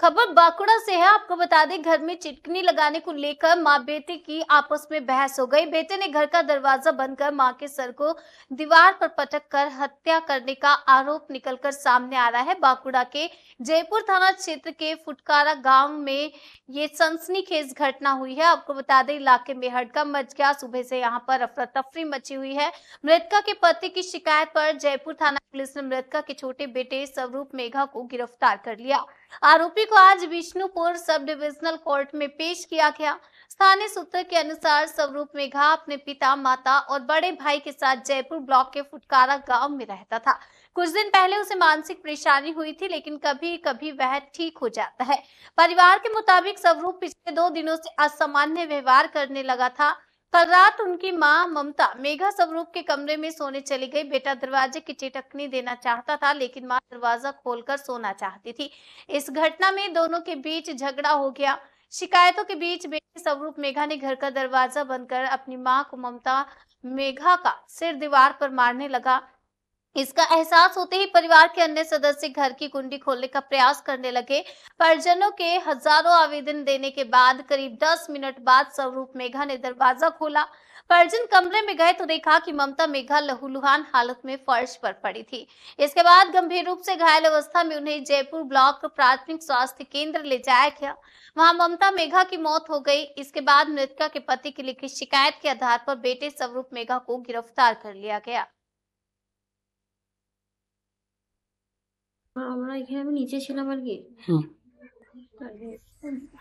खबर बांकुड़ा से है। आपको बता दें, घर में चिटकनी लगाने को लेकर मां बेटे की आपस में बहस हो गई। बेटे ने घर का दरवाजा बंद कर मां के सर को दीवार पर पटक कर हत्या करने का आरोप निकलकर सामने आ रहा है। बांकुड़ा के जयपुर थाना क्षेत्र के फुटकारा गांव में ये सनसनीखेज घटना हुई है। आपको बता दें, इलाके में हड़कंप मच गया। सुबह से यहां पर अफरा तफरी मची हुई है। मृतका के पति की शिकायत पर जयपुर थाना पुलिस ने मृतका के छोटे बेटे स्वरूप मेघा को गिरफ्तार कर लिया। आरोपी को आज विष्णुपुर सब डिविजनल कोर्ट में पेश किया गया। स्थानीय सूत्र के अनुसार स्वरूप मेघा अपने पिता, माता और बड़े भाई के साथ जयपुर ब्लॉक के फुटकारा गांव में रहता था। कुछ दिन पहले उसे मानसिक परेशानी हुई थी, लेकिन कभी कभी वह ठीक हो जाता है। परिवार के मुताबिक स्वरूप पिछले 2 दिनों से असामान्य व्यवहार करने लगा था। कल रात उनकी मां ममता मेघा स्वरूप के कमरे में सोने चली गई। बेटा दरवाजे की चिटकनी देना चाहता था, लेकिन मां दरवाजा खोलकर सोना चाहती थी। इस घटना में दोनों के बीच झगड़ा हो गया। शिकायतों के बीच बेटे स्वरूप मेघा ने घर का दरवाजा बंद कर अपनी मां को ममता मेघा का सिर दीवार पर मारने लगा। इसका एहसास होते ही परिवार के अन्य सदस्य घर की कुंडी खोलने का प्रयास करने लगे। परिजनों के हजारों आवेदन देने के बाद करीब 10 मिनट बाद स्वरूप मेघा ने दरवाजा खोला। परिजन कमरे में गए तो देखा कि ममता मेघा लहूलुहान हालत में फर्श पर पड़ी थी। इसके बाद गंभीर रूप से घायल अवस्था में उन्हें जयपुर ब्लॉक प्राथमिक स्वास्थ्य केंद्र ले जाया गया। वहां ममता मेघा की मौत हो गई। इसके बाद मृतका के पति की लिखित शिकायत के आधार पर बेटे स्वरूप मेघा को गिरफ्तार कर लिया गया। আমরা এখানে আমি নিচে ছিলাম আর কি।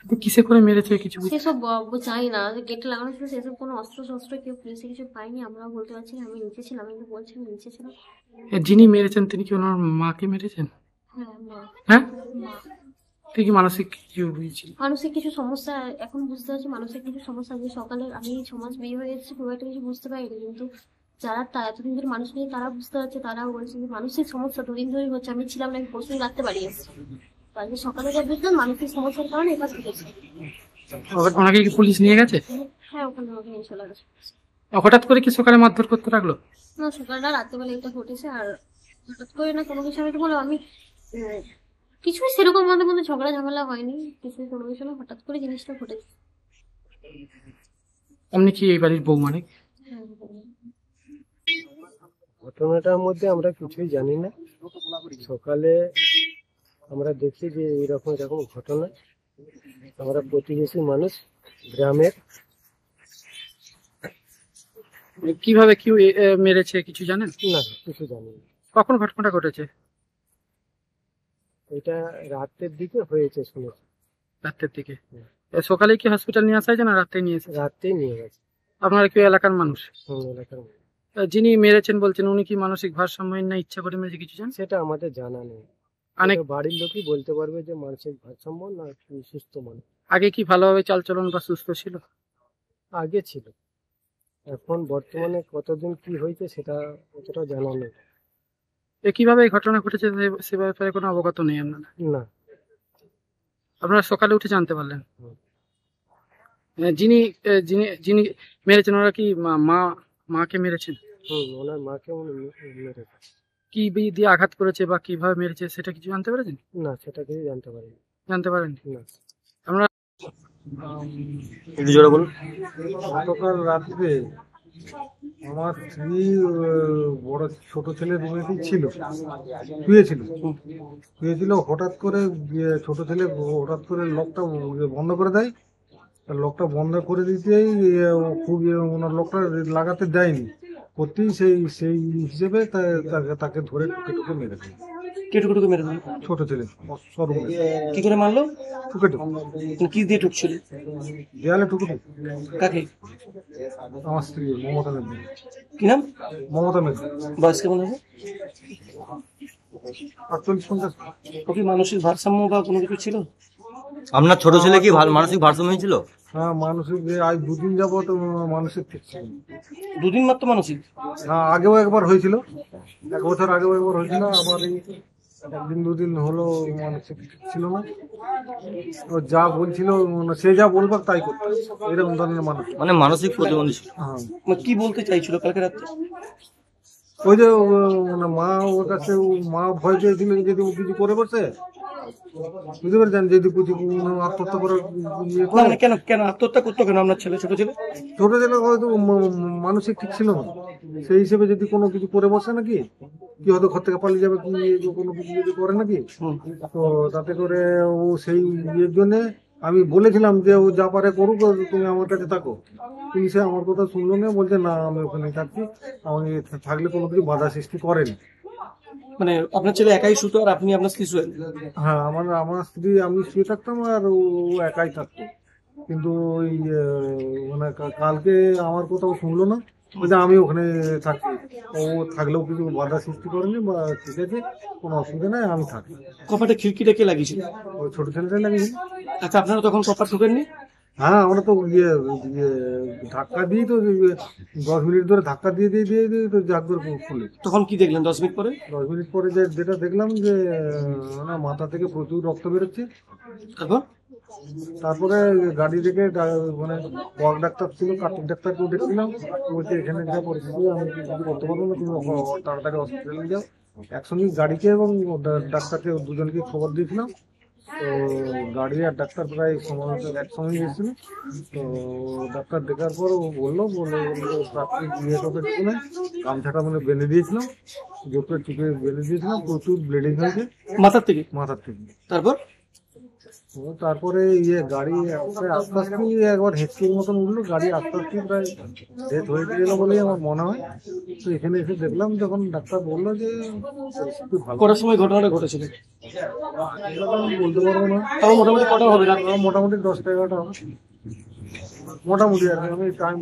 তো কিসে করে মেরেছে কিছু সেসব জানি না, গেটে লাগানো ছিল, সেসব কোনো অস্ত্র শস্ত্র কেউ পুলিশে কিছু পাইনি। আমরা বলতে পারছি না, আমি নিচে ছিলাম, আমি বলছি আমি নিচে ছিলাম। যিনি মেরেছেন তিনি কি ওনার মাকে মেরেছেন? হ্যাঁ, ঠিক মানসিক কিছু হয়েছিল, মানসিক কিছু সমস্যা এখন বুঝতে পারছি। মানসিক কিছু সমস্যা যে সকালে আমি সমাজ বিয়ে হয়ে এসেছি, খুব একটা কিছু বুঝতে পারিনি, কিন্তু যারা এতদিন ধরে মানুষ নিয়ে তারা বুঝতে পারছে। তারাও বলছে যে মানসিক সমস্যা 2 দিন ধরে হচ্ছে। আমি ছিলাম না, আমি পরশু রাখতে পারি এসেছি, কালকে সকালে যা বুঝলাম মানসিক সমস্যার কারণে এবার থেকেছে। ওনাকে কি পুলিশ নিয়ে গেছে? হ্যাঁ, ওখানে আমাকে নিয়ে চলে গেছে। হঠাৎ করে কি সকালে মারধর করতে লাগলো? না, সকালটা রাত্রেবেলা এটা ঘটেছে। আর হঠাৎ করে না কোনো কিছু, আমি তো বলো আমি কিছুই সেরকম আমাদের মধ্যে ঝগড়া ঝামেলা হয়নি, কিছুই কোনো কিছু না, হঠাৎ করে জিনিসটা ঘটেছে। আপনি কি এই বাড়ির বউ? মানে ঘটনাটার মধ্যে আমরা কিছুই জানি না। সকালে আমরা দেখি যে এরকম ঘটনা। আমরা প্রতিবেশী মানুষ, গ্রামের। কিভাবে কি মেরেছে কিছু জানেন? না, কিছু জানি না। কখন ঘটনাটা ঘটেছে? এটা রাতের দিকে হয়েছে শুনেছি। রাতের দিকে? সকালে কি হসপিটাল নিয়ে আসা হয়েছে না রাতে নিয়ে এসেছে? রাতেই নিয়ে গেছে। আপনারা কি এলাকার মানুষ? এলাকার মানুষ। যিনি মেরেছেন বলছেন উনি কি মানসিক ভারসাম্যহীন না ইচ্ছা করে মেরেছে কিছু জানেন? সেটা আমাদের জানা নেই। অনেক বাড়ির লোকই বলতে পারবে যে মানসিক ভারসাম্য না সুস্থ মানুষ। আগে কি ভালোভাবে চালচলন বা সুস্থ ছিল? আগে ছিল, এখন বর্তমানে কতদিন কি হয়েছে সেটা অতটা জানা নেই। কিভাবে এই ঘটনা ঘটেছে সে ব্যাপারে কোনো অবগত নেই আপনারা? না। আপনারা সকালে উঠে জানতে পারলেন? যিনি যিনি যিনি মেরেছেন ওরা কি মাকে মেরেছেন? ওনার মাকে মেরেছে। কি দিয়ে আঘাত করেছে বা কিভাবে মেরেছে সেটা কিছু জানতে পেরেছেন? না, সেটা কিছু জানতে পারিনি। জানতে পারেন না। আমরা গতকাল রাত্রে আমার স্ত্রী বড় ছোট ছেলে রুমেতেই ছিল, শুয়েছিল। হঠাৎ করে ছোট ছেলে হঠাৎ করে লকটা বন্ধ করে দেয়। লকটা বন্ধ করে দিতেই খুব ওনার লকটা লাগাতে দেয়নি, করতেই সেই হিসেবে তাকে ধরে টুকে মেরে দেয়। টুকে মেরে দিল ছোট ছেলে। কি করে মারলো? টুকে কি দিয়ে ঠুকছিল? দেয়ালে টুকে। কাকে? আমার স্ত্রী মমতা মেঘ। কি নাম? মমতা মেঘ। বয়স কেমন হবে? 48-50। ও কি মানসিক ভারসাম্য বা কোনো কিছু ছিল? আপনার ছোট ছেলে কি মানসিক ভারসাম্য ছিল? হ্যাঁ, মানসিক। আজ 2 দিন যাবত মানসিক ঠিক ছিল। 2 দিন মাত্র মানসিক? হ্যাঁ, আগেও একবার হয়েছিল, 1 বছর আগেও একবার হয়েছিল। আবার এই 1-2 দিন হলো মানসিক ঠিক ছিল না। ও যা বলছিল, সে যা বলবে তাই করতো, এরকম ধরনের মানুষ। মানে মানসিক প্রতিবন্ধী ছিল। হ্যাঁ। কি বলতে চাইছিল কালকে রাতে? ওই যে মা ওর কাছে, মা ভয় পেয়েছিল যদি ও কিছু করে বসে, বুঝতে পেরেছেন, যদি কিছু আত্মহত্যা করার ইয়ে না করে, মানে কেন কেন আত্মহত্যা করতো কেন আপনার ছেলে, ছোট ছেলে? ছোট ছেলে হয়তো মানসিক ঠিক ছিল না, সেই হিসেবে যদি কোনো কিছু করে বসে নাকি, কি হয়তো ঘর থেকে পালিয়ে যাবে, কি কোনো কিছু যদি করে নাকি, তো তাতে করে ও সেই ইয়ের জন্য আমি বলেছিলাম যে ও যা পারে করুক, তুমি আমার কাছে থাকো, কিন্তু সে আমার কথা শুনলো না, বলছে না আমি ওখানে থাকছি, আমি থাকলে কোনো কিছু বাধা সৃষ্টি করেনি। মানে আপনার ছেলে একাই শুতো আর আপনি আপনার স্ত্রী শুয়ে? হ্যাঁ, আমার স্ত্রী, আমি শুয়ে থাকতাম আর ও একাই থাকতো, কিন্তু ওই মানে কালকে আমার কোথাও শুনলো না, বলছে আমি ওখানে থাকি, ও থাকলেও কিছু বাধা সৃষ্টি করেনি, বা ঠিক আছে কোনো অসুবিধা নেই আমি থাকি। কপাটে খিড়কিটা কে লাগিয়েছিল? ওই ছোট ছেলেটাই লাগিয়েছিল। আচ্ছা, আপনারা তখন কপাট ঢোকেননি? হ্যাঁ, আমরা তো ধাক্কা দিই তো, 10 মিনিট ধরে ধাক্কা দিয়ে তো জাগ করে খুলে। তখন কি দেখলেন 10 মিনিট পরে? 10 মিনিট পরে যেটা দেখলাম যে মানে মাথা থেকে প্রচুর রক্ত বেরোচ্ছে। তারপরে গাড়ি থেকে মানে ওয়ার্ক ডাক্তার ছিল, কার্তিক ডাক্তারকেও দেখছিলাম, বলছে এখানে যা পরিস্থিতি আমি কিছু করতে পারবো না, তুমি তাড়াতাড়ি হসপিটালে যাও। একসঙ্গে গাড়িকে এবং ডাক্তারকে দুজনকে খবর দিয়েছিলাম, তো গাড়ি আর ডাক্তার প্রায় একসঙ্গে এসেছিল। তো ডাক্তার দেখার পর ও বললো প্রাথমিক ইয়ে করতে কিছু নেই, গামছাটা মানে বেঁধে দিয়েছিলাম, জোপে চুপে বেঁধে দিয়েছিলাম, প্রচুর ব্লিডিং হয়েছে মাথার থেকে? মাথার থেকে। তারপর তারপরে গাড়ি আস্তে আস্তে একবার হেঁচকির মতন উঠলো, গাড়ি আস্তে আস্তে প্রায় ডেথ হয়ে গেল বলেই আমার মনে হয়। তো এখানে এসে দেখলাম যখন ডাক্তার বললো যে পরিস্থিতি ভালো। কটার সময় ঘটনাটা ঘটেছিল? আমি বলতে পারবো না, তাও মোটামুটি কটা হবে? মোটামুটি 10টা 11টা হবে মোটামুটি, আর কি আমি টাইম